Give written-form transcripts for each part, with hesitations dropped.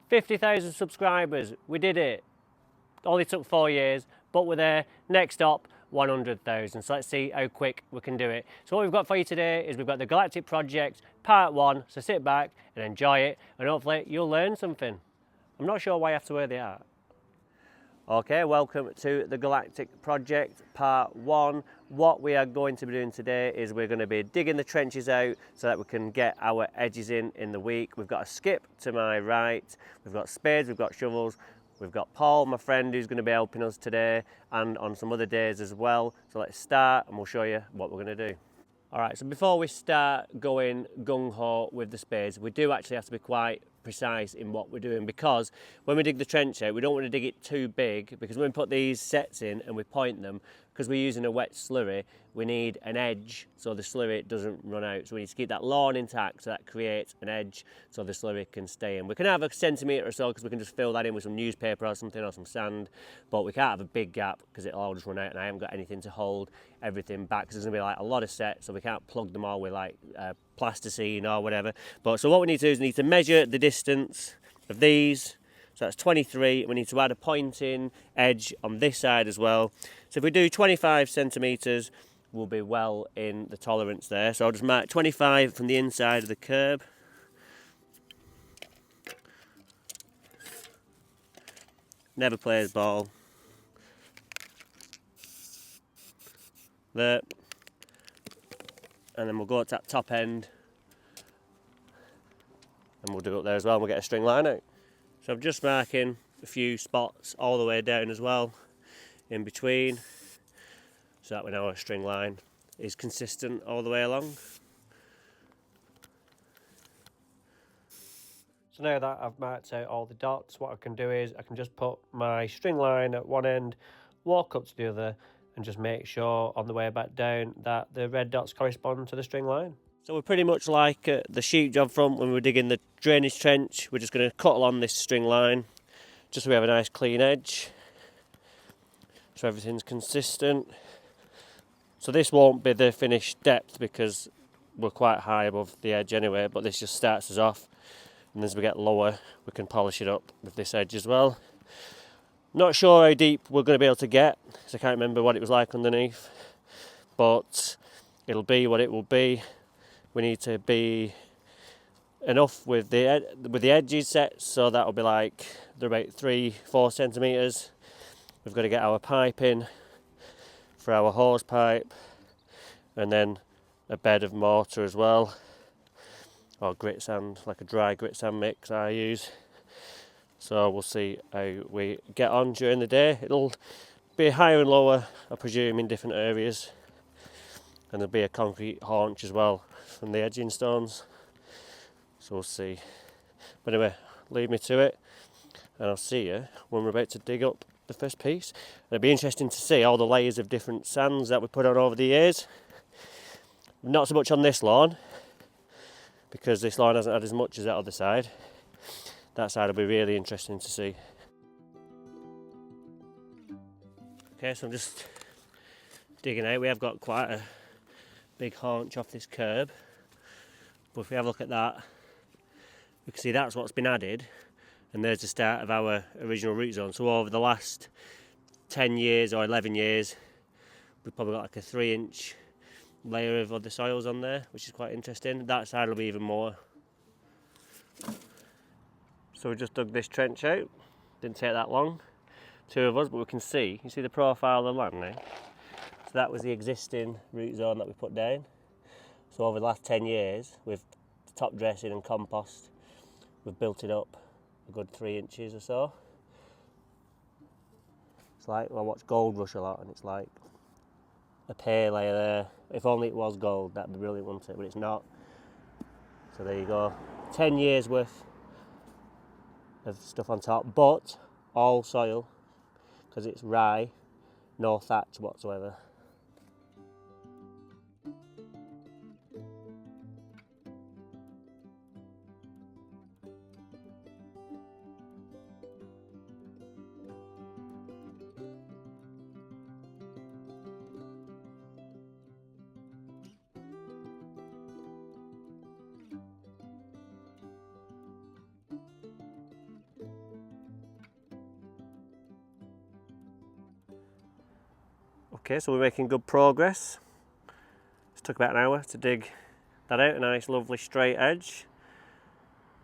50,000 subscribers. We did it. Only took 4 years, but we're there. Next stop, 100,000. So let's see how quick we can do it. So what we've got for you today is we've got the Galactic Project Part 1. So sit back and enjoy it, and hopefully you'll learn something. I'm not sure why you have to wear the hat. Okay, welcome to the Galactic Project Part 1. What we are going to be doing today is we're going to be digging the trenches out so that we can get our edges in the week. We've got a skip to my right, we've got spades, we've got shovels, we've got Paul, my friend, who's going to be helping us today and on some other days as well. So let's start and we'll show you what we're going to do. Alright, so before we start going gung-ho with the spades, we do actually have to be quite precise in what we're doing, because when we dig the trench out, we don't want to dig it too big, because when we put these sets in and we point them, because we're using a wet slurry, we need an edge so the slurry doesn't run out. So we need to keep that lawn intact, so that creates an edge so the slurry can stay in. We can have a centimetre or so because we can just fill that in with some newspaper or something, or some sand, but we can't have a big gap because it'll all just run out and I haven't got anything to hold everything back, because there's going to be like a lot of sets, so we can't plug them all with like plasticine or whatever. But so what we need to do is we need to measure the distance of these. So that's 23. We need to add a pointing edge on this side as well. So if we do 25 centimetres, we'll be well in the tolerance there. So I'll just mark 25 from the inside of the curb. Never plays ball. There. And then we'll go to that top end. And we'll do up there as well, and we'll get a string line out. So I'm just marking a few spots all the way down as well, in between, so that we know our string line is consistent all the way along. So now that I've marked out all the dots, what I can do is I can just put my string line at one end, walk up to the other, and just make sure on the way back down that the red dots correspond to the string line. So we're pretty much like the sheep job front when we're digging the drainage trench. We're just going to cut along this string line just so we have a nice clean edge, so everything's consistent. So this won't be the finished depth because we're quite high above the edge anyway, but this just starts us off, and as we get lower we can polish it up with this edge as well. Not sure how deep we're going to be able to get, because I can't remember what it was like underneath, but it'll be what it will be. We need to be enough with the edges set, so that'll be like they're about 3-4 centimetres. We've got to get our pipe in for our hose pipe, and then a bed of mortar as well, or grit sand, like a dry grit sand mix I use. So we'll see how we get on during the day. It'll be higher and lower, I presume, in different areas, and there'll be a concrete haunch as well from the edging stones, so we'll see. But anyway, leave me to it, and I'll see you when we're about to dig up the first piece. It'll be interesting to see all the layers of different sands that we put on over the years. Not so much on this lawn, because this lawn hasn't had as much as that other side. That side will be really interesting to see. Okay, so I'm just digging out. We have got quite a big haunch off this curb, but if we have a look at that, we can see that's what's been added, and there's the start of our original root zone. So over the last 10 years or 11 years, we've probably got like a 3-inch layer of other soils on there, which is quite interesting. That side will be even more. So we just dug this trench out. Didn't take that long, 2 of us, but we can see, you see the profile of the land now? So that was the existing root zone that we put down. So over the last 10 years, with top dressing and compost, we've built it up a good 3 inches or so. It's like, well, I watch Gold Rush a lot, and it's like a pay layer there. If only it was gold, that'd be brilliant, wouldn't it? But it's not. So there you go. 10 years worth of stuff on top, but all soil, because it's rye, no thatch whatsoever. Okay, so we're making good progress. It took about an hour to dig that out, a nice lovely straight edge.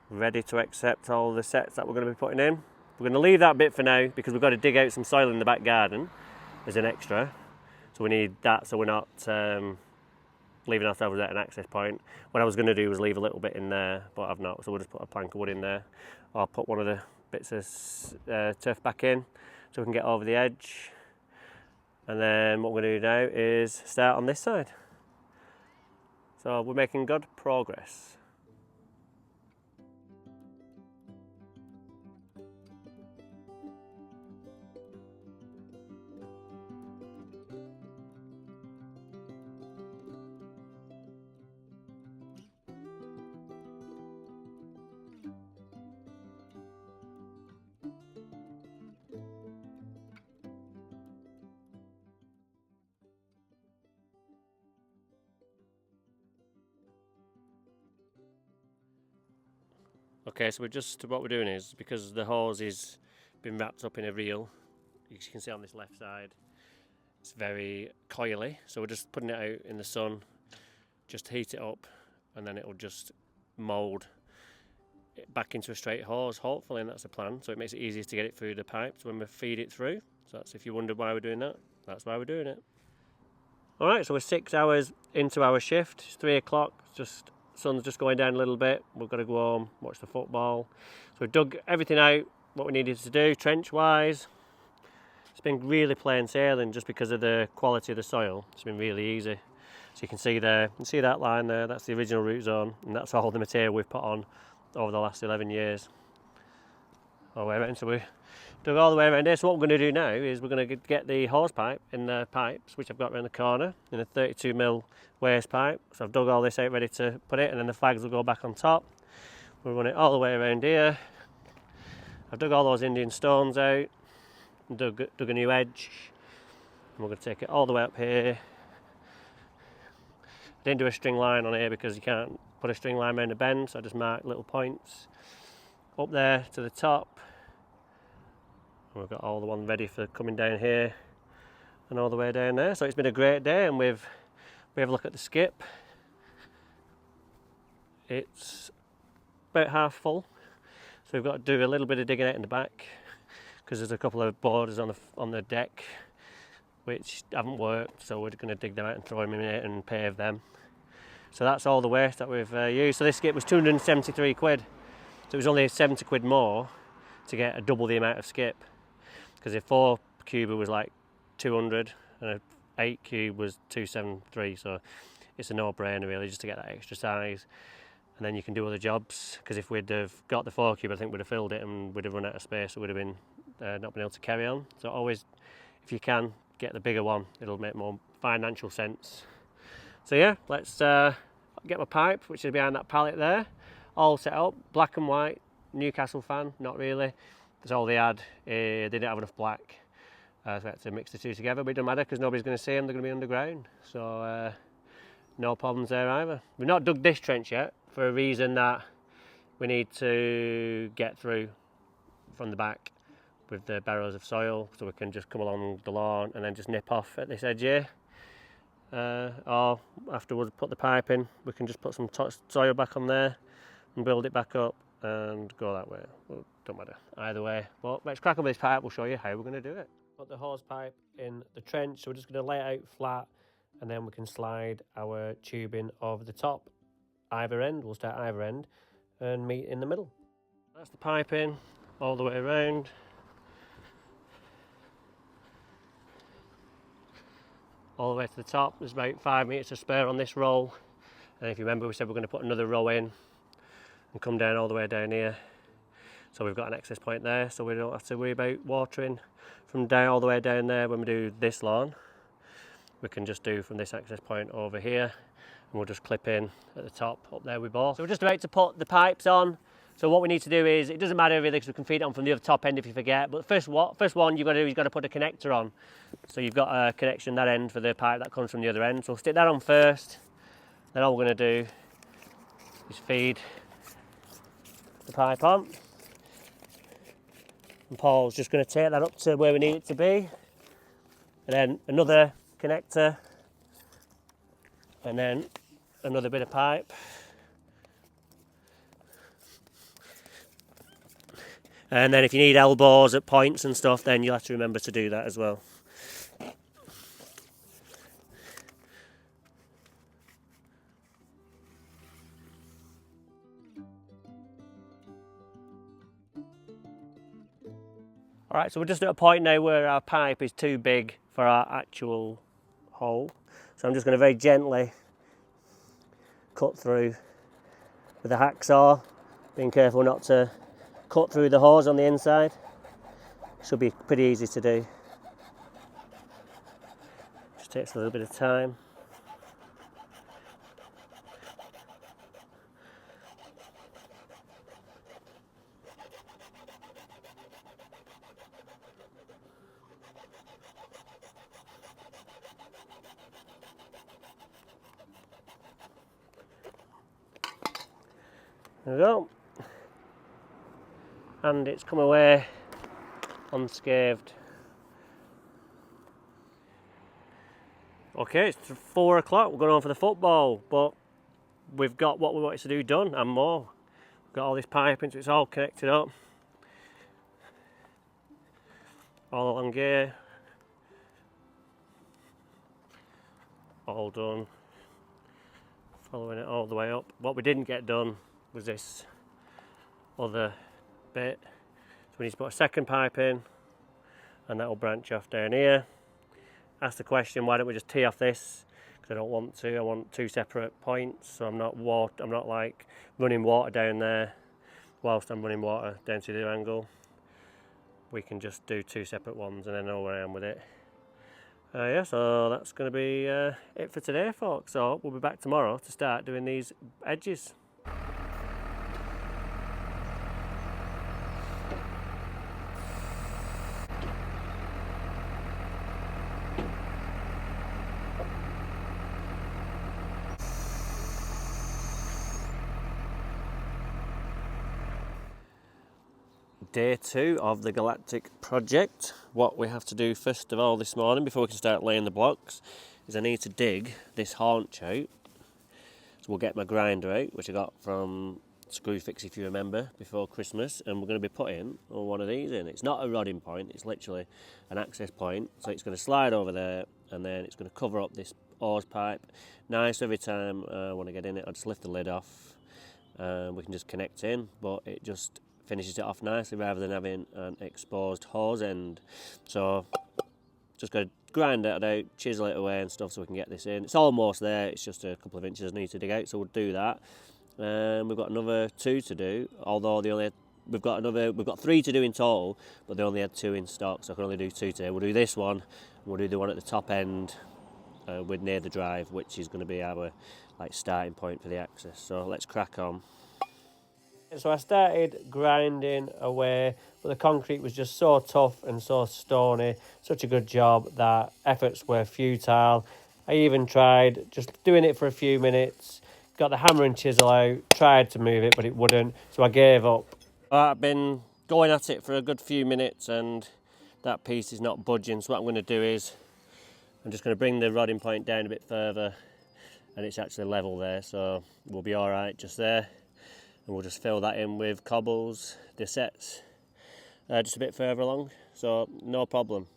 Ready to accept all the sets that we're going to be putting in. We're going to leave that bit for now because we've got to dig out some soil in the back garden as an extra. So we need that so we're not leaving ourselves at an access point. What I was going to do was leave a little bit in there, but I've not, so we'll just put a plank of wood in there. I'll put one of the bits of turf back in so we can get over the edge. And then what we're going to do now is start on this side. So we're making good progress. Okay, so what we're doing is, because the hose is been wrapped up in a reel, as you can see on this left side, it's very coily, so we're just putting it out in the sun, just heat it up, and then it'll just mould it back into a straight hose, hopefully, and that's the plan, so it makes it easier to get it through the pipes when we feed it through. So that's, if you wondered why we're doing that, that's why we're doing it. Alright, so we're 6 hours into our shift, it's 3 o'clock, sun's just going down a little bit. We've got to go home, watch the football. So we've dug everything out, what we needed to do, trench-wise. It's been really plain sailing just because of the quality of the soil. It's been really easy. So you can see there, you can see that line there, that's the original root zone, and that's all the material we've put on over the last 11 years. All the way around, so we dug all the way around here. So what we're going to do now is we're going to get the hose pipe in the pipes, which I've got around the corner, in a 32mm waste pipe. So I've dug all this out ready to put it, and then the flags will go back on top. We'll run it all the way around here. I've dug all those Indian stones out, and dug a new edge, and we're going to take it all the way up here. I didn't do a string line on here because you can't put a string line around a bend, so I just marked little points up there to the top. And we've got all the one ready for coming down here and all the way down there. So it's been a great day, and we have a look at the skip. It's about half full, so we've got to do a little bit of digging out in the back because there's a couple of borders on the deck which haven't worked, so we're going to dig them out and throw them in it and pave them. So that's all the waste that we've used. So this skip was 273 quid, so it was only 70 quid more to get a double the amount of skip, because a 4 cuber was like 200 and a 8 cube was 273, so it's a no-brainer really just to get that extra size, and then you can do other jobs, because if we'd have got the 4 cube I think we'd have filled it and we'd have run out of space, so we'd have been not been able to carry on. So always, if you can, get the bigger one, it'll make more financial sense. So yeah, let's get my pipe, which is behind that pallet there, all set up, black and white, Newcastle fan, not really, because all they had, they didn't have enough black, so we had to mix the two together, but it doesn't matter because nobody's going to see them, they're going to be underground, so no problems there either. We've not dug this trench yet for a reason that we need to get through from the back with the barrows of soil, so we can just come along the lawn and then just nip off at this edge here, or afterwards put the pipe in, we can just put some soil back on there and build it back up and go that way. Well, don't matter either way, but let's crack on with this pipe, we'll show you how we're going to do it. Put the hose pipe in the trench, so we're just going to lay it out flat, and then we can slide our tubing over the top, either end. We'll start either end and meet in the middle. That's the pipe in all the way around. All the way to the top. There's about 5 meters to spare on this roll, and if you remember we said we're going to put another row in and come down all the way down here, so we've got an access point there, so we don't have to worry about watering from down all the way down there. When we do this lawn, we can just do from this access point over here, and we'll just clip in at the top up there with both. So we're just about to put the pipes on. So what we need to do is, it doesn't matter really because we can feed it on from the other top end if you forget, but first one you've got to do is to put a connector on. So you've got a connection that end for the pipe that comes from the other end. So we'll stick that on first, then all we're going to do is feed the pipe on. And Paul's just going to take that up to where we need it to be. And then another connector, and then another bit of pipe. And then if you need elbows at points and stuff, then you'll have to remember to do that as well. Alright, so we're just at a point now where our pipe is too big for our actual hole. So I'm just going to very gently cut through with a hacksaw, being careful not to cut through the hose on the inside. Should be pretty easy to do. Just takes a little bit of time. There we go. And it's come away unscathed. Okay, it's 4 o'clock, we're going on for the football, but we've got what we wanted to do done and more. We've got all this piping, so it's all connected up. All along here. All done. Following it all the way up. What we didn't get done was this other bit. So we need to put a second pipe in, and that will branch off down here. Ask the question, why don't we just tee off this? Because I don't want to. I want 2 separate points, so I'm not like running water down there whilst I'm running water down to the angle. We can just do 2 separate ones and then know where I am with it. Yeah, so that's going to be it for today, folks. So we'll be back tomorrow to start doing these edges. Day 2 of the Galactic project. What we have to do first of all this morning before we can start laying the blocks is I need to dig this haunch out. So we'll get my grinder out, which I got from Screwfix, if you remember, before Christmas, and we're going to be putting one of these in. It's not a rodding point, it's literally an access point, so it's going to slide over there and then it's going to cover up this hose pipe. Nice, every time I want to get in it I just lift the lid off and we can just connect in, but it just finishes it off nicely rather than having an exposed hose end. So just got to grind that out, chisel it away and stuff so we can get this in. It's almost there, it's just a couple of inches I need to dig out, so we'll do that. We've got another 2 to do, although we've got 3 to do in total, but they only had 2 in stock, so I can only do 2 today. We'll do this one, and we'll do the one at the top end with near the drive, which is going to be our starting point for the access. So let's crack on. So I started grinding away, but the concrete was just so tough and so stony, such a good job that efforts were futile. I even tried just doing it for a few minutes, got the hammer and chisel out, tried to move it, but it wouldn't, so I gave up. I've been going at it for a good few minutes and that piece is not budging, so what I'm going to do is I'm just going to bring the rodding point down a bit further, and it's actually level there, so we'll be alright just there. And we'll just fill that in with cobbles, the sets, just a bit further along, so no problem.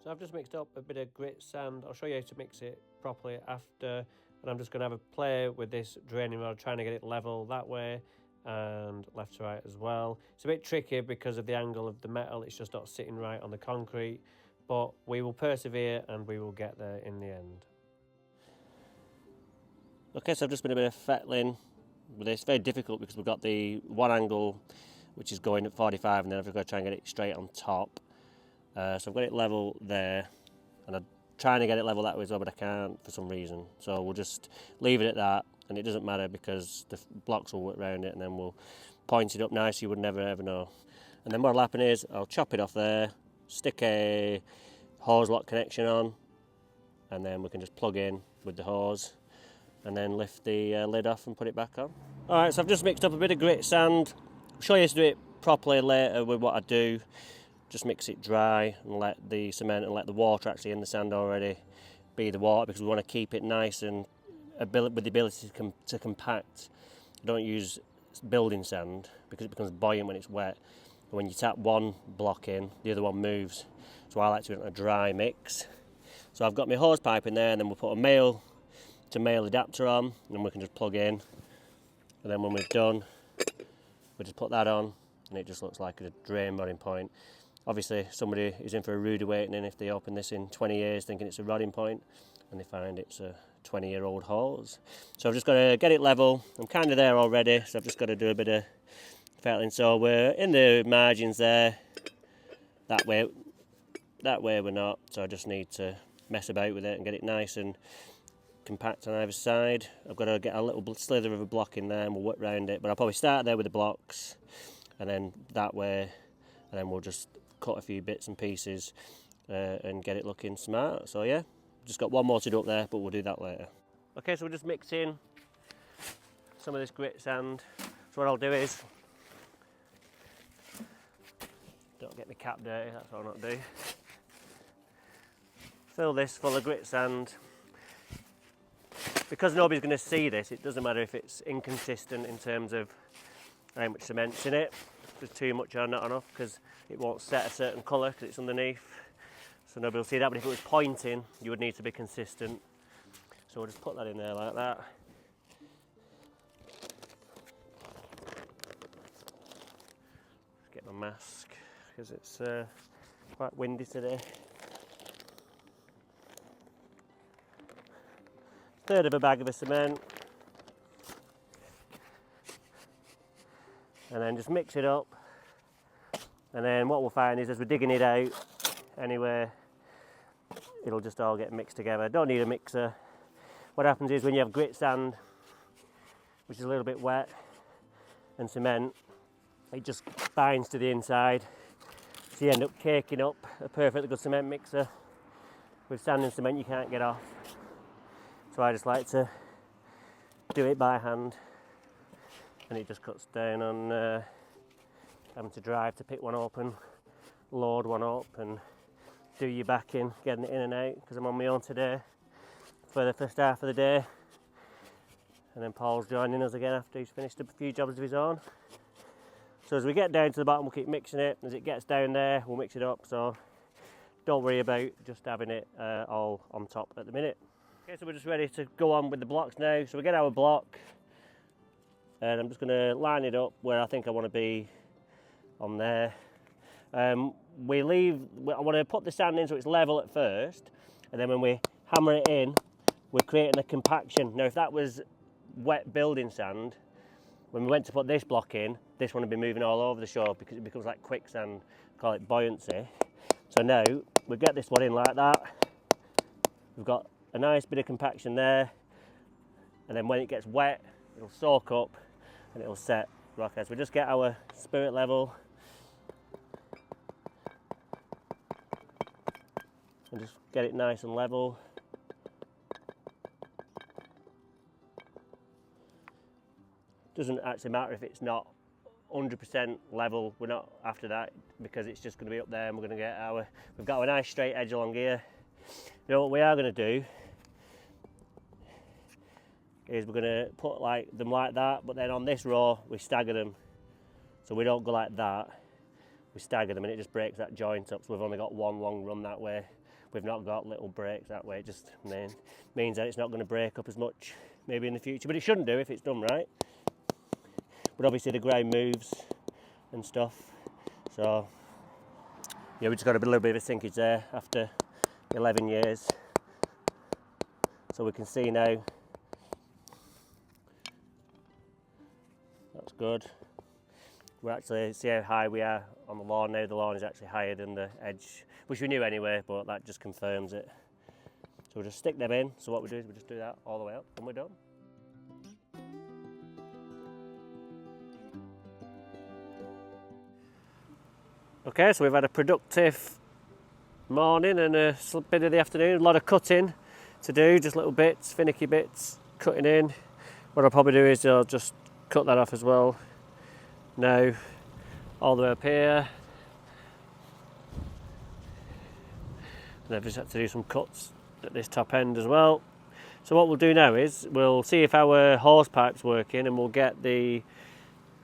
So I've just mixed up a bit of grit sand. I'll show you how to mix it properly after, and I'm just going to have a play with this draining rod, trying to get it level that way and left to right as well. It's a bit tricky because of the angle of the metal, it's just not sitting right on the concrete, but we will persevere and we will get there in the end. Okay, so I've just been a bit of fettling with this. Very difficult because we've got the one angle which is going at 45 and then I've got to try and get it straight on top. So I've got it level there and I'm trying to get it level that way as well, but I can't for some reason. So we'll just leave it at that, and it doesn't matter because the blocks will work around it and then we'll point it up nice, you would never ever know. And then what'll happen is I'll chop it off there, stick a hose lock connection on, and then we can just plug in with the hose and then lift the lid off and put it back on. Alright, so I've just mixed up a bit of grit sand. I'll show you how to do it properly later with what I do. just mix it dry and let the cement and let the water actually in the sand already be the water, because we want to keep it nice and with the ability to compact. I don't use building sand because it becomes buoyant when it's wet. And when you tap one block in, the other one moves. So I like to do it on a dry mix. So I've got my hose pipe in there, and then we'll put a male to male adapter on, and then we can just plug in. And then when we've done, we just put that on, and it just looks like a drain rodding point. Obviously, somebody is in for a rude awakening if they open this in 20 years thinking it's a rodding point, and they find it's a 20-year-old hose. So I've just got to get it level. I'm kind of there already, so I've just got to do a bit of fettling. So we're in the margins there. That way we're not. So I just need to mess about with it and get it nice and compact on either side. I've got to get a little slither of a block in there and we'll work around it. But I'll probably start there with the blocks, and then that way, and then we'll just cut a few bits and pieces and get it looking smart. So yeah, just got one more to do up there, but we'll do that later. Okay, so we're just mixing some of this grit sand. So what I'll do is, don't get my cap dirty, that's what I'll not do. Fill this full of grit sand. Because nobody's going to see this, it doesn't matter if it's inconsistent in terms of how much cement's in it. If there's too much or not enough, because it won't set a certain colour because it's underneath. So nobody will see that, but if it was pointing, you would need to be consistent. So we'll just put that in there like that. Just get my mask, because it's quite windy today. Third of a bag of the cement, and then just mix it up, and then what we'll find is as we're digging it out anywhere, it'll just all get mixed together. Don't need a mixer. What happens is when you have grit sand, which is a little bit wet, and cement, it just binds to the inside, so you end up caking up a perfectly good cement mixer. With sand and cement you can't get off. So I just like to do it by hand, and it just cuts down on having to drive to pick one up and load one up and do your backing, getting it in and out, because I'm on my own today for the first half of the day, and then Paul's joining us again after he's finished a few jobs of his own. So as we get down to the bottom, we'll keep mixing it. As it gets down there, we'll mix it up, so don't worry about just having it all on top at the minute. Okay, so we're just ready to go on with the blocks now. So we get our block, and I'm just going to line it up where I think I want to be on there. I want to put the sand in so it's level at first, and then when we hammer it in, we're creating a compaction. Now if that was wet building sand, when we went to put this block in, this one would be moving all over the shore because it becomes like quicksand, call it buoyancy. So now we get this one in like that. We've got a nice bit of compaction there, and then when it gets wet, it'll soak up and it'll set rock as we just get our spirit level and just get it nice and level. Doesn't actually matter if it's not 100% level, we're not after that, because it's just going to be up there, and we're going to get we've got a nice straight edge along here. You know what we are going to do is we're going to put them like that, but then on this row we stagger them, so we don't go like that, we stagger them, and it just breaks that joint up, so we've only got one long run that way. We've not got little breaks that way. It just means that it's not going to break up as much maybe in the future, but it shouldn't do if it's done right. But obviously the ground moves and stuff, so yeah, we just got a little bit of a sinkage there after 11 years, so we can see now. That's good. We actually see how high we are on the lawn now. The lawn is actually higher than the edge, which we knew anyway, but that just confirms it. So we'll just stick them in. So what we do is we just do that all the way up and we're done. Okay, so we've had a productive morning and a bit of the afternoon. A lot of cutting to do, just little bits, finicky bits, cutting in. What I'll probably do is I'll just cut that off as well. Now, all the way up here. And I've just had to do some cuts at this top end as well. So what we'll do now is we'll see if our hose pipe's working, and we'll get the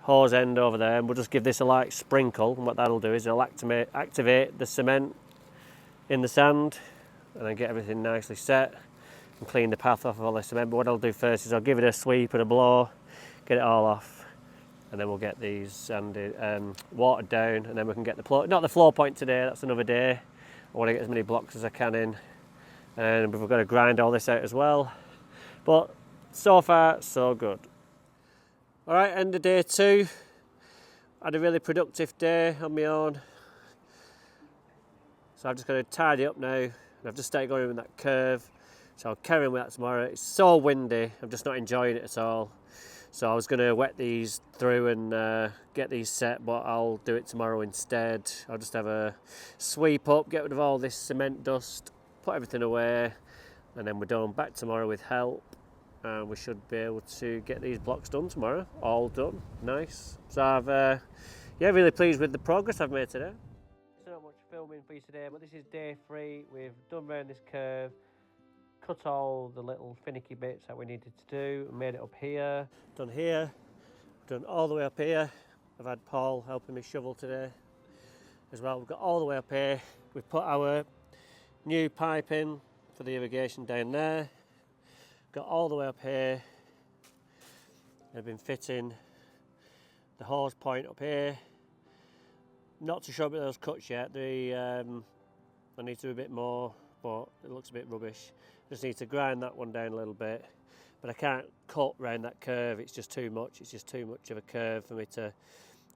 hose end over there, and we'll just give this a light sprinkle, and what that'll do is it'll activate the cement in the sand and then get everything nicely set and clean the path off of all the cement. But what I'll do first is I'll give it a sweep and a blow, get it all off, and then we'll get these sanded, watered down, and then we can get not the floor point today, that's another day. I want to get as many blocks as I can in, and we've got to grind all this out as well. But so far so good. All right, end of day 2. Had a really productive day on my own. So I'm just going to tidy up now, and I've just started going with that curve. So I'll carry on with that tomorrow. It's so windy, I'm just not enjoying it at all. So I was going to wet these through and get these set, but I'll do it tomorrow instead. I'll just have a sweep up, get rid of all this cement dust, put everything away, and then we're done. Back tomorrow with help. And we should be able to get these blocks done tomorrow, all done, nice. So I've, yeah, really pleased with the progress I've made today. So not much filming for you today, but this is day 3. We've done round this curve, cut all the little finicky bits that we needed to do, made it up here, done all the way up here. I've had Paul helping me shovel today as well. We've got all the way up here. We've put our new pipe in for the irrigation down there. Got all the way up here. I've been fitting the hose point up here. Not too sure about those cuts yet. I need to do a bit more, but it looks a bit rubbish. Just need to grind that one down a little bit, but I can't cut round that curve. It's just too much. It's just too much of a curve for me to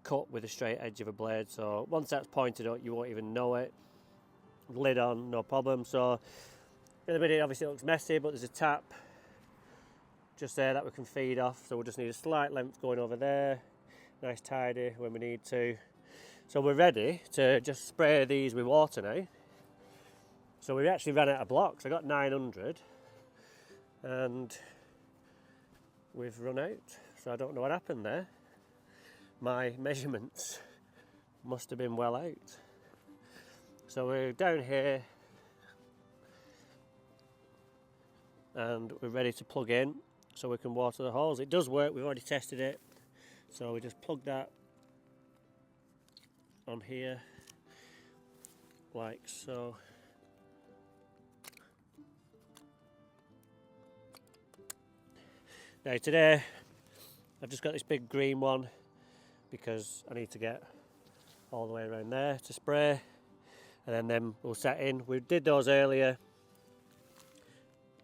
cut with a straight edge of a blade. So once that's pointed up, you won't even know it. Lid on, no problem. So in a minute, obviously it looks messy, but there's a tap just there that we can feed off, so we'll just need a slight length going over there, nice tidy when we need to. So we're ready to just spray these with water now. So we actually ran out of blocks. I got 900 and we've run out, so I don't know what happened there. My measurements must have been well out. So we're down here and we're ready to plug in so we can water the holes. It does work, we've already tested it. So we just plug that on here like so. Now today I've just got this big green one because I need to get all the way around there to spray, and then we'll set in. We did those earlier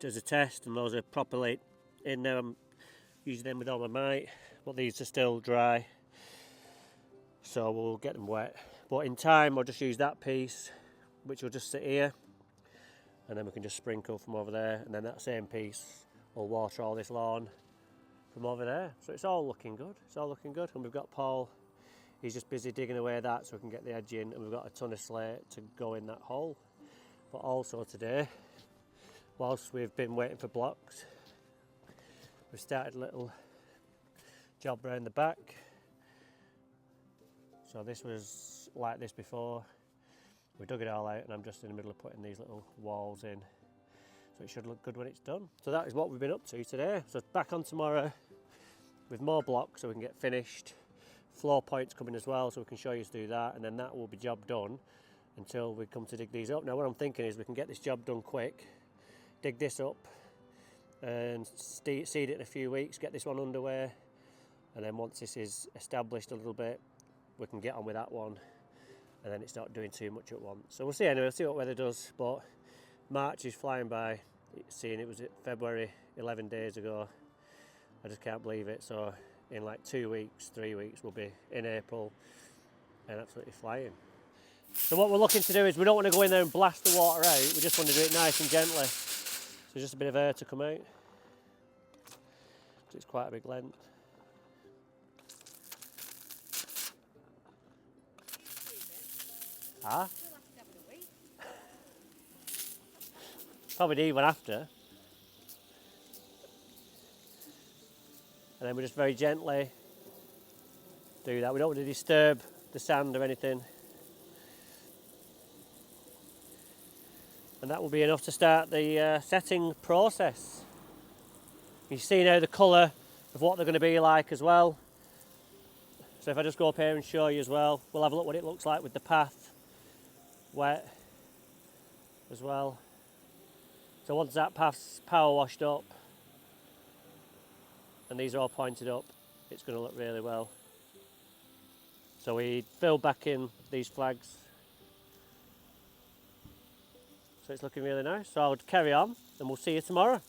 as a test and those are properly in now. I'm using them with all my might, but these are still dry, so we'll get them wet. But in time I'll just use that piece, which will just sit here, and then we can just sprinkle from over there, and then that same piece will water all this lawn from over there. So it's all looking good, it's all looking good. And we've got Paul, he's just busy digging away that so we can get the edge in, and we've got a ton of slate to go in that hole. But also today, whilst we've been waiting for blocks, we've started a little job round the back. So this was like this before. We dug it all out and I'm just in the middle of putting these little walls in. So it should look good when it's done. So that is what we've been up to today. So back on tomorrow with more blocks so we can get finished. Floor points coming as well, so we can show you to do that, and then that will be job done until we come to dig these up. Now what I'm thinking is we can get this job done quick, dig this up and seed it in a few weeks, get this one underway, and then once this is established a little bit, we can get on with that one, and then it's not doing too much at once. So we'll see anyway, we'll see what weather does, but March is flying by, seeing it was February 11 days ago. I just can't believe it. So in like 2 weeks, 3 weeks, we'll be in April and absolutely flying. So what we're looking to do is we don't want to go in there and blast the water out, we just want to do it nice and gently. So just a bit of air to come out. It's quite a big length. Ah? Probably need one after. And then we just very gently do that. We don't want to disturb the sand or anything. and that will be enough to start the setting process. You see now the colour of what they're going to be like as well. So if I just go up here and show you as well, we'll have a look what it looks like with the path wet as well. So once that path's power washed up and these are all pointed up, it's going to look really well. So we filled back in these flags. So it's looking really nice. So I'll carry on and we'll see you tomorrow.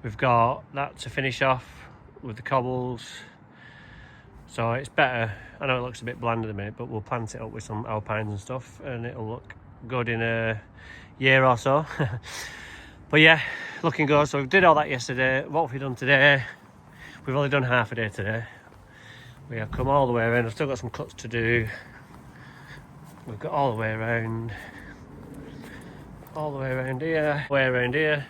We've got that to finish off with the cobbles. So it's better. I know it looks a bit bland at the minute, but we'll plant it up with some alpines and stuff and it'll look good in a year or so. But yeah, looking good. So we did all that yesterday. What have we done today? We've only done half a day today. We have come all the way around. I've still got some cuts to do. We've got all the way around here, way around here,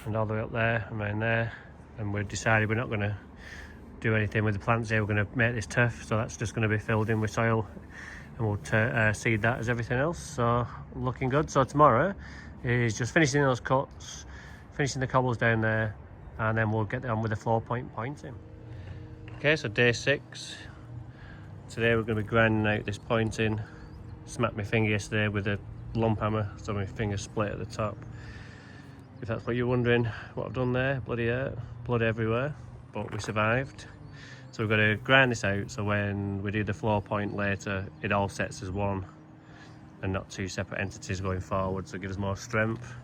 and all the way up there and around there. And we've decided we're not going to do anything with the plants here. We're going to make this turf, so that's just going to be filled in with soil, and we'll seed that as everything else. So looking good. So tomorrow is just finishing those cuts, finishing the cobbles down there, and then we'll get on with the floor pointing. Okay, so day 6. Today we're going to be grinding out this pointing. Smacked my finger yesterday with a lump hammer, so my finger split at the top. If that's what you're wondering, what I've done there, bloody hurt, blood everywhere, but we survived. So we've got to grind this out, so when we do the floor point later, it all sets as one and not two separate entities going forward, so it gives us more strength.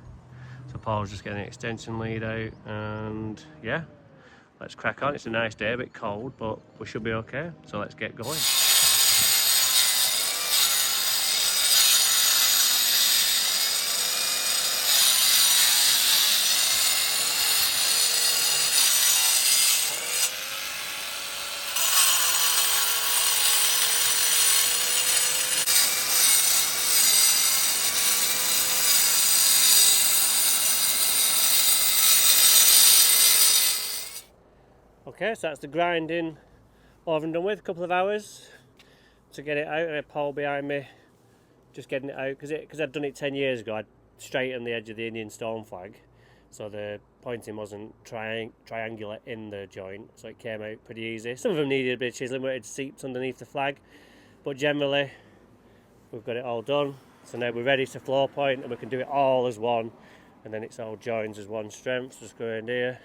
So Paul's just getting the extension lead out, and yeah, let's crack on. It's a nice day, a bit cold, but we should be okay, so let's get going. Okay, so that's the grinding over and done with. A couple of hours to get it out, and a pole behind me just getting it out because I'd done it 10 years ago. I'd straightened the edge of the Indian stone flag, so the pointing wasn't triangular in the joint, so it came out pretty easy. Some of them needed a bit of chiseling where it seeped underneath the flag, but generally we've got it all done. So now we're ready to floor point, and we can do it all as one, and then it's all joins as one strength. Just go in here,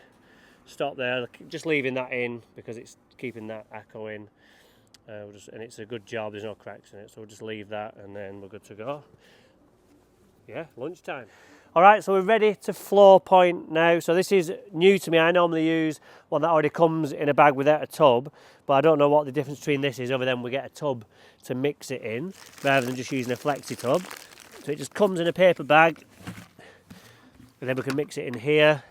stop there, just leaving that in because it's keeping that echo in, and it's a good job, there's no cracks in it, so we'll just leave that and then we're good to go. Yeah, lunchtime. Alright, so we're ready to floor point now. So this is new to me. I normally use one that already comes in a bag without a tub, but I don't know what the difference between this is other than we get a tub to mix it in rather than just using a flexi tub. So it just comes in a paper bag and then we can mix it in here.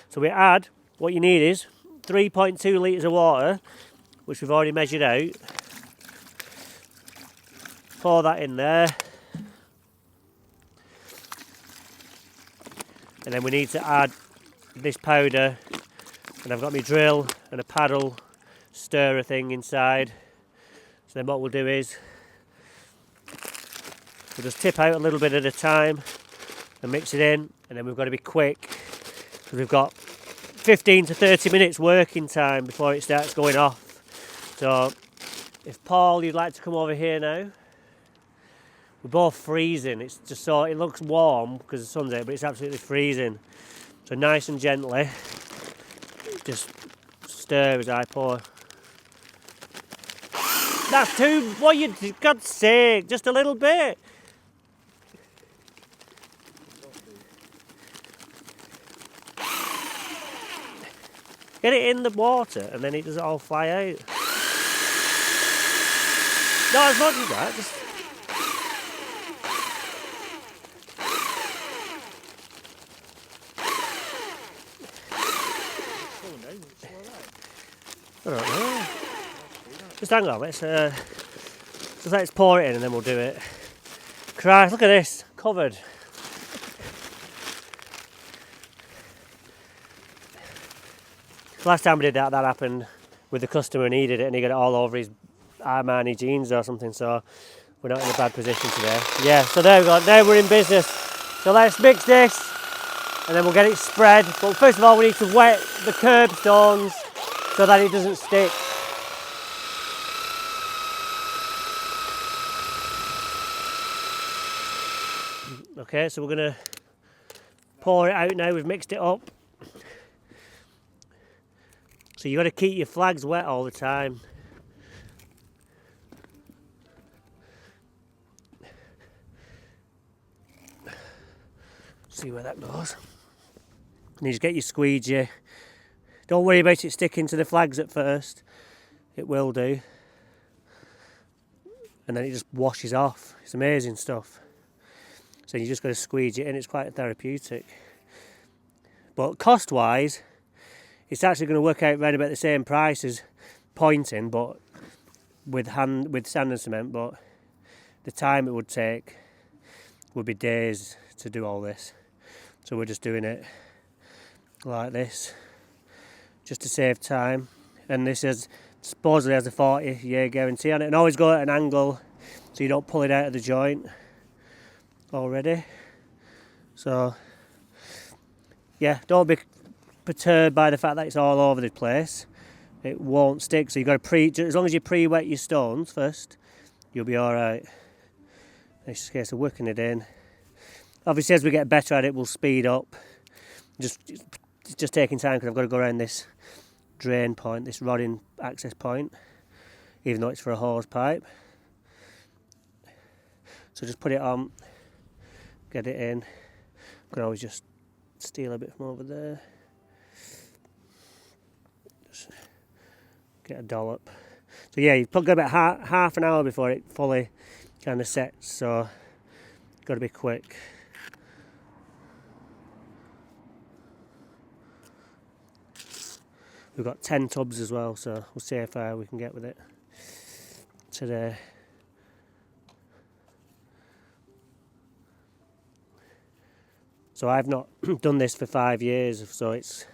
So we add, what you need is 3.2 litres of water, which we've already measured out. Pour that in there. And then we need to add this powder, and I've got my drill and a paddle stirrer thing inside. So then what we'll do is we'll just tip out a little bit at a time and mix it in, and then we've got to be quick because we've got 15 to 30 minutes working time before it starts going off. So if Paul, you'd like to come over here now. We're both freezing. It's just so it looks warm because the sun's out, but it's absolutely freezing. So nice and gently, just stir as I pour. That's too. What you? God's sake! Just a little bit. Get it in the water, and then it doesn't all fly out. Not as much as that. Just. I don't know. Just hang on, let's pour it in and then we'll do it. Christ, look at this, covered. Last time we did that happened with the customer and he did it and he got it all over his Armani jeans or something, so we're not in a bad position today. Yeah, so there we go, now we're in business. So let's mix this and then we'll get it spread. But first of all we need to wet the curbstones so that it doesn't stick. Okay, so we're going to pour it out now, we've mixed it up. So you've got to keep your flags wet all the time. See where that goes. And you just get your squeegee. Don't worry about it sticking to the flags at first. It will do. And then it just washes off. It's amazing stuff. So you just got to squeeze it in. It's quite therapeutic. But cost-wise, it's actually going to work out around about the same price as pointing, but with sand and cement. But the time it would take would be days to do all this. So we're just doing it like this, just to save time. And this supposedly has a 40-year guarantee on it. And always go at an angle so you don't pull it out of the joint already. So yeah, don't be perturbed by the fact that it's all over the place. It won't stick, so you've got to as long as you pre-wet your stones first, you'll be alright. It's just a case of working it in. Obviously as we get better at it we'll speed up. It's just taking time because I've got to go around this drain point, this rodding access point, even though it's for a hose pipe. So just put it on, get it in. I can always just steal a bit from over there. Just get a dollop. So yeah, you've got about half an hour before it fully kind of sets, so you've got to be quick. We've got 10 tubs as well, so we'll see how far we can get with it today. So I've not done this for 5 years, so it's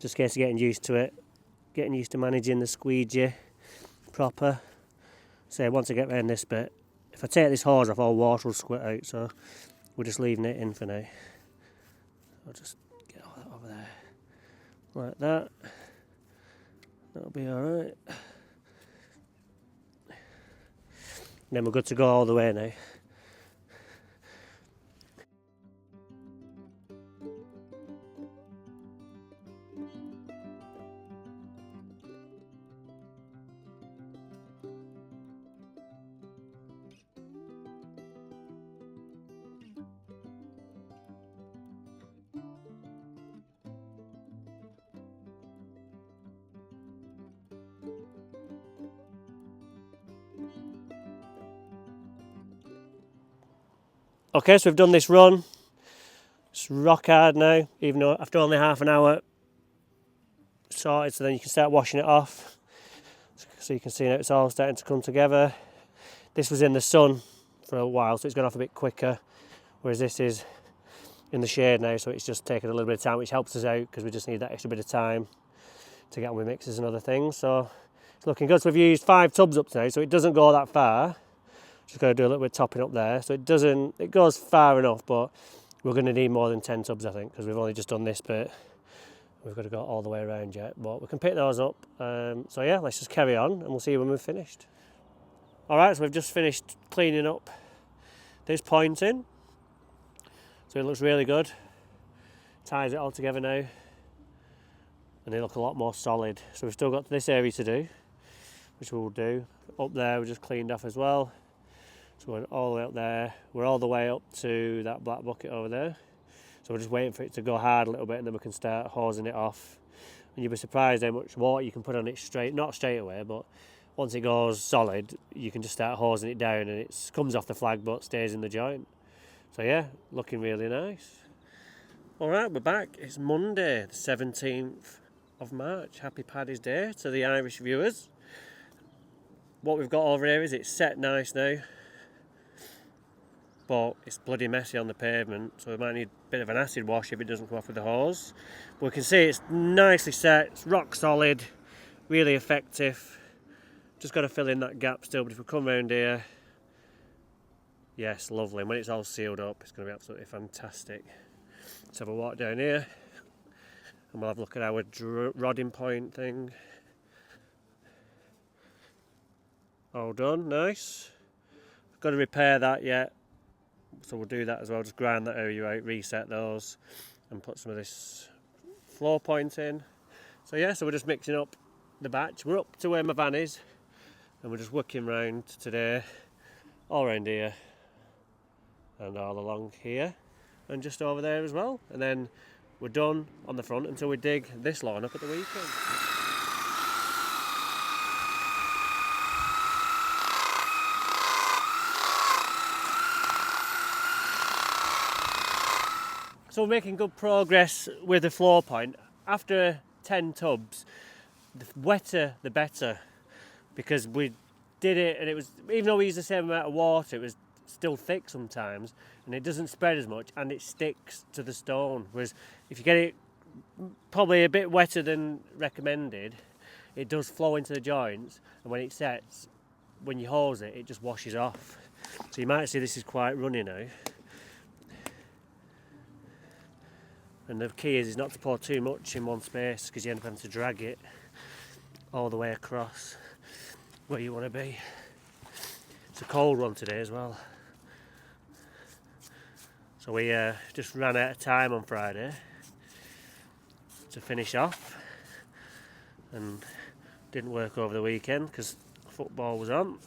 just a case of getting used to it, getting used to managing the squeegee proper. So once I get around this bit, if I take this hose off, all water will squirt out, so we're just leaving it in for now. I'll just get all that over there, like that. That'll be alright. Then we're good to go all the way now. Okay, so we've done this run. It's rock hard now, even though after only half an hour sorted, so then you can start washing it off. So you can see now it's all starting to come together. This was in the sun for a while, so it's gone off a bit quicker, whereas this is in the shade now, so it's just taking a little bit of time, which helps us out because we just need that extra bit of time to get on with mixes and other things. So it's looking good. So we've used 5 tubs up to now, so it doesn't go that far. Just got to do a little bit of topping up there, so it goes far enough, but we're going to need more than 10 tubs I think, because we've only just done this bit. We've got to go all the way around yet, but we can pick those up. So yeah, let's just carry on and we'll see you when we've finished. Alright, so we've just finished cleaning up this pointing, so it looks really good. Ties it all together now and they look a lot more solid. So we've still got this area to do, which we'll do. Up there we just cleaned off as well. So we're all the way up there. We're all the way up to that black bucket over there. So we're just waiting for it to go hard a little bit and then we can start hosing it off. And you'll be surprised how much water you can put on it not straight away, but once it goes solid, you can just start hosing it down and it comes off the flag but stays in the joint. So yeah, looking really nice. Alright, we're back. It's Monday, the 17th of March. Happy Paddy's Day to the Irish viewers. What we've got over here is it's set nice now, but it's bloody messy on the pavement, so we might need a bit of an acid wash if it doesn't come off with the hose. But we can see it's nicely set, it's rock solid, really effective. Just got to fill in that gap still, but if we come round here, Yes, lovely. And when it's all sealed up, it's going to be absolutely fantastic. Let's have a walk down here, and we'll have a look at our rodding point thing. All done, nice. Got to repair that yet, so we'll do that as well. Just grind that area out, reset those, and put some of this floor point in. So yeah, so we're just mixing up the batch. We're up to where my van is, and we're just working round today, all around here, and all along here, and just over there as well. And then we're done on the front until we dig this lawn up at the weekend. So we're making good progress with the floor point. After 10 tubs, the wetter the better, because we did it and it was, even though we used the same amount of water, it was still thick sometimes, and it doesn't spread as much and it sticks to the stone. Whereas if you get it probably a bit wetter than recommended, it does flow into the joints, and when it sets, when you hose it, it just washes off. So you might see this is quite runny now. And the key is not to pour too much in one space, because you end up having to drag it all the way across where you want to be. It's a cold one today as well. So we just ran out of time on Friday to finish off, and didn't work over the weekend because football was on.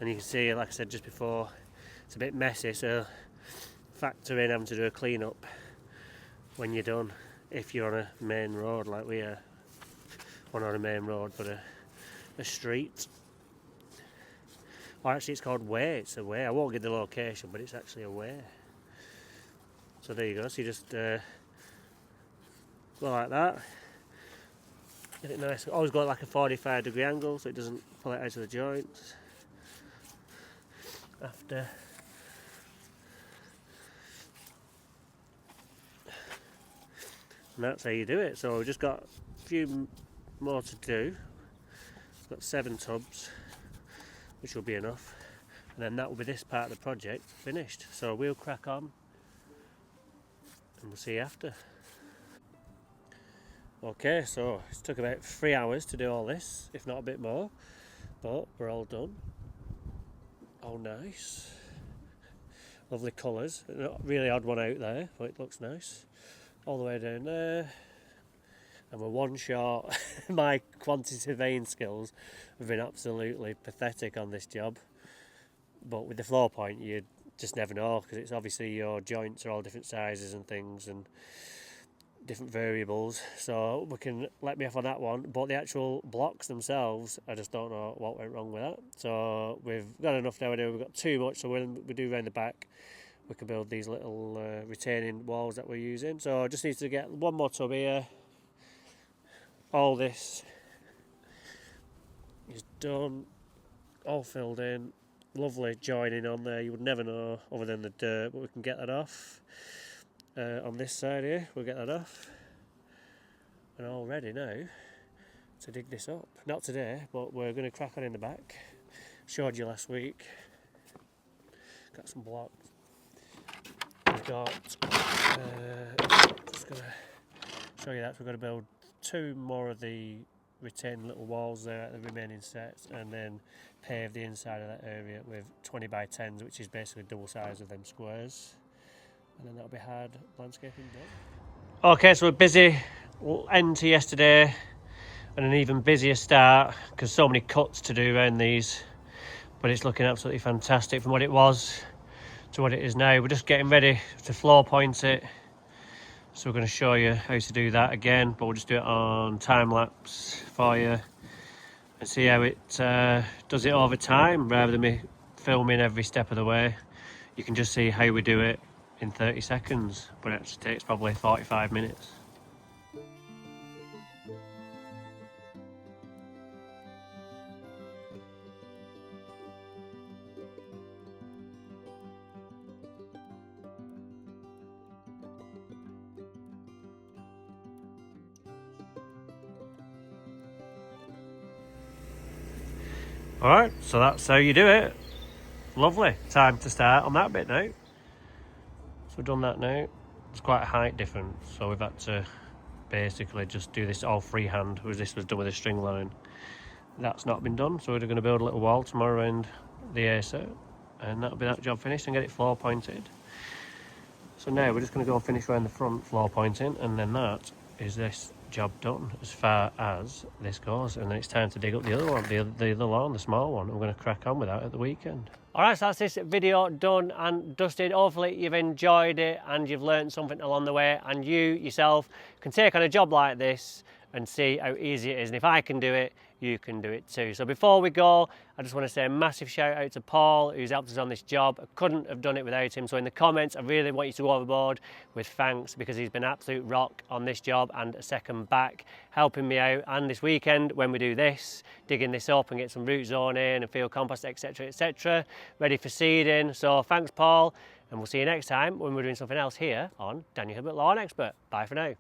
And you can see, like I said just before, it's a bit messy, so factor in having to do a clean up when you're done, if you're on a main road like we are. Well, not a main road, but a street. Or actually it's called way, it's a way. I won't give the location, but it's actually a way. So there you go, so you just go like that. Get it nice, always got like a 45-degree angle so it doesn't pull it out of the joints. After and that's how you do it. So we've just got a few more to do. We've got 7 tubs, which will be enough, and then that will be this part of the project finished. So we'll crack on and we'll see you after. Okay, so it took about 3 hours to do all this, if not a bit more, but we're all done. Oh, nice. Lovely colours. Really odd one out there, but it looks nice. All the way down there. And we're one short. My quantity surveying skills have been absolutely pathetic on this job. But with the floor point, you just never know, because it's obviously your joints are all different sizes and things, and different variables, so we can let me off on that one. But the actual blocks themselves, I just don't know what went wrong with that. So we've got enough now. We've got too much, so when we do round the back, we can build these little retaining walls that we're using. So I just need to get one more tub here. All this is done, all filled in, lovely joining on there. You would never know other than the dirt, but we can get that off. On this side here, we'll get that off, and all ready now to dig this up. Not today, but we're going to crack on in the back. Showed you last week. Got some blocks. We've got, just going to show you that. We're going to build 2 more of the retained little walls there at the remaining sets, and then pave the inside of that area with 20 by 10s, which is basically double size of them squares. And then that'll be hard landscaping done. Okay, so we're busy end to yesterday, and an even busier start, because so many cuts to do around these. But it's looking absolutely fantastic from what it was to what it is now. We're just getting ready to floor point it. So we're going to show you how to do that again, but we'll just do it on time lapse for you and see how it does it over time, rather than me filming every step of the way. You can just see how we do it in 30 seconds, but it actually takes probably 45 minutes. Alright, so that's how you do it. Lovely. Time to start on that bit now. So we've done that now. It's quite a height difference, so we've had to basically just do this all freehand, whereas this was done with a string line. That's not been done, so we're going to build a little wall tomorrow around the acer, and that'll be that job finished and get it floor pointed. So now we're just going to go finish around the front floor pointing, and then that is this job done as far as this goes, and then it's time to dig up the other one, the other lawn, the small one. I'm going to crack on with that at the weekend. Alright, so that's this video done and dusted. Hopefully you've enjoyed it and you've learned something along the way, and you yourself can take on a job like this and see how easy it is, and if I can do it, you can do it too. So before we go, I just want to say a massive shout out to Paul, who's helped us on this job. I couldn't have done it without him, so in the comments I really want you to go overboard with thanks, because he's been absolute rock on this job and a second back, helping me out. And this weekend when we do this, digging this up and get some root zone in and field compost, etc, etc, ready for seeding. So thanks Paul, and we'll see you next time when we're doing something else here on Daniel Hibbert Lawn Expert. Bye for now.